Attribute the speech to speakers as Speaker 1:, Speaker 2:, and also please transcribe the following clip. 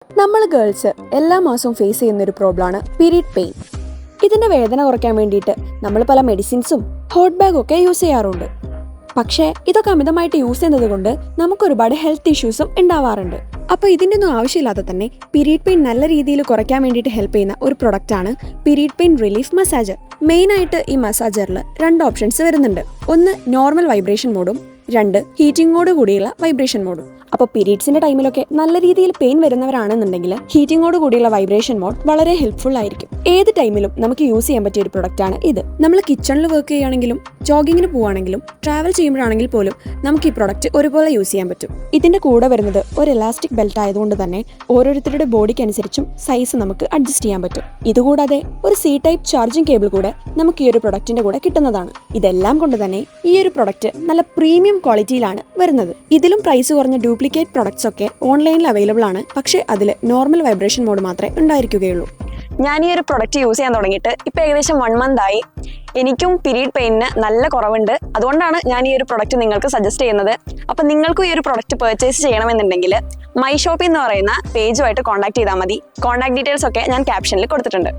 Speaker 1: നമ്മൾ ഗേൾസ് എല്ലാ മാസവും ഫേസ് ചെയ്യുന്ന ഒരു പ്രോബ്ലമാണ് പീരീഡ് പെയിൻ. ഇതിന്റെ വേദന കുറയ്ക്കാൻ വേണ്ടിയിട്ട് നമ്മൾ പല മെഡിസിൻസും ഹോട്ട് ബാഗും ഒക്കെ യൂസ് ചെയ്യാറുണ്ട്. പക്ഷേ ഇതൊക്കെ അമിതമായിട്ട് യൂസ് ചെയ്യുന്നത് കൊണ്ട് നമുക്ക് ഒരുപാട് ഹെൽത്ത് ഇഷ്യൂസും ഉണ്ടാവാറുണ്ട്. അപ്പോൾ ഇതിൻ്റെ ഒന്നും ആവശ്യമില്ലാതെ തന്നെ പീരീഡ് പെയിൻ നല്ല രീതിയിൽ കുറയ്ക്കാൻ വേണ്ടിയിട്ട് ഹെൽപ്പ് ചെയ്യുന്ന ഒരു പ്രൊഡക്റ്റാണ് പീരീഡ് പെയിൻ റിലീഫ് മസാജർ. മെയിനായിട്ട് ഈ മസാജറിൽ 2 ഓപ്ഷൻസ് വരുന്നുണ്ട്. ഒന്ന് നോർമൽ വൈബ്രേഷൻ മോഡും, 2 ഹീറ്റിങ്ങോട് കൂടിയുള്ള വൈബ്രേഷൻ മോഡും. അപ്പോൾ പീരീഡ്സിന്റെ ടൈമിലൊക്കെ നല്ല രീതിയിൽ പെയിൻ വരുന്നവരാണെന്നുണ്ടെങ്കിൽ ഹീറ്റിങ്ങോട് കൂടിയുള്ള വൈബ്രേഷൻ മോഡ് വളരെ ഹെൽപ്ഫുൾ ആയിരിക്കും. ഏത് ടൈമിലും നമുക്ക് യൂസ് ചെയ്യാൻ പറ്റിയ ഒരു പ്രൊഡക്റ്റ് ആണ് ഇത്. നമ്മൾ കിച്ചണിൽ വർക്ക് ചെയ്യുകയാണെങ്കിലും ജോഗിങ്ങിന് പോവുകയാണെങ്കിലും ട്രാവൽ ചെയ്യുമ്പോഴാണെങ്കിൽ പോലും നമുക്ക് ഈ പ്രൊഡക്റ്റ് ഒരുപോലെ യൂസ് ചെയ്യാൻ പറ്റും. ഇതിന്റെ കൂടെ വരുന്നത് ഒരു ഇലാസ്റ്റിക് ബെൽറ്റ് ആയതുകൊണ്ട് തന്നെ ഓരോരുത്തരുടെ ബോഡിക്ക് അനുസരിച്ചും സൈസ് നമുക്ക് അഡ്ജസ്റ്റ് ചെയ്യാൻ പറ്റും. ഇതുകൂടാതെ ഒരു C ടൈപ്പ് ചാർജിംഗ് കേബിൾ കൂടെ നമുക്ക് ഈ ഒരു പ്രൊഡക്റ്റിന്റെ കൂടെ കിട്ടുന്നതാണ്. ഇതെല്ലാം കൊണ്ട് തന്നെ ഈ ഒരു പ്രൊഡക്റ്റ് നല്ല പ്രീമിയം ക്വാളിറ്റിയിലാണ് വരുന്നത്. ഇതിലും പ്രൈസ് കുറഞ്ഞ ഡ്യൂപ്ലിക്കേറ്റ് പ്രൊഡക്ട്സ് ഒക്കെ ഓൺലൈനിൽ അവൈലബിൾ ആണ്. പക്ഷേ അതിൽ നോർമൽ വൈബ്രേഷൻ മോഡ് മാത്രമേ ഉണ്ടായിരിക്കുകയുള്ളൂ.
Speaker 2: ഞാൻ ഈ ഒരു പ്രൊഡക്റ്റ് യൂസ് ചെയ്യാൻ തുടങ്ങിയിട്ട് ഇപ്പോൾ ഏകദേശം 1 month ആയി. എനിക്കും പീരീഡ് പെയിനിന് നല്ല കുറവുണ്ട്. അതുകൊണ്ടാണ് ഞാൻ ഈ ഒരു പ്രൊഡക്റ്റ് നിങ്ങൾക്ക് സജസ്റ്റ് ചെയ്യുന്നത്. അപ്പം നിങ്ങൾക്കും ഈ ഒരു പ്രൊഡക്റ്റ് പർച്ചേസ് ചെയ്യണമെന്നുണ്ടെങ്കിൽ മൈ ഷോപ്പിൽ എന്ന് പറയുന്ന പേജുമായിട്ട് കോൺടാക്ട് ചെയ്താൽ മതി. കോൺടാക്ട് ഡീറ്റെയിൽസ് ഒക്കെ ഞാൻ ക്യാപ്ഷനിൽ കൊടുത്തിട്ടുണ്ട്.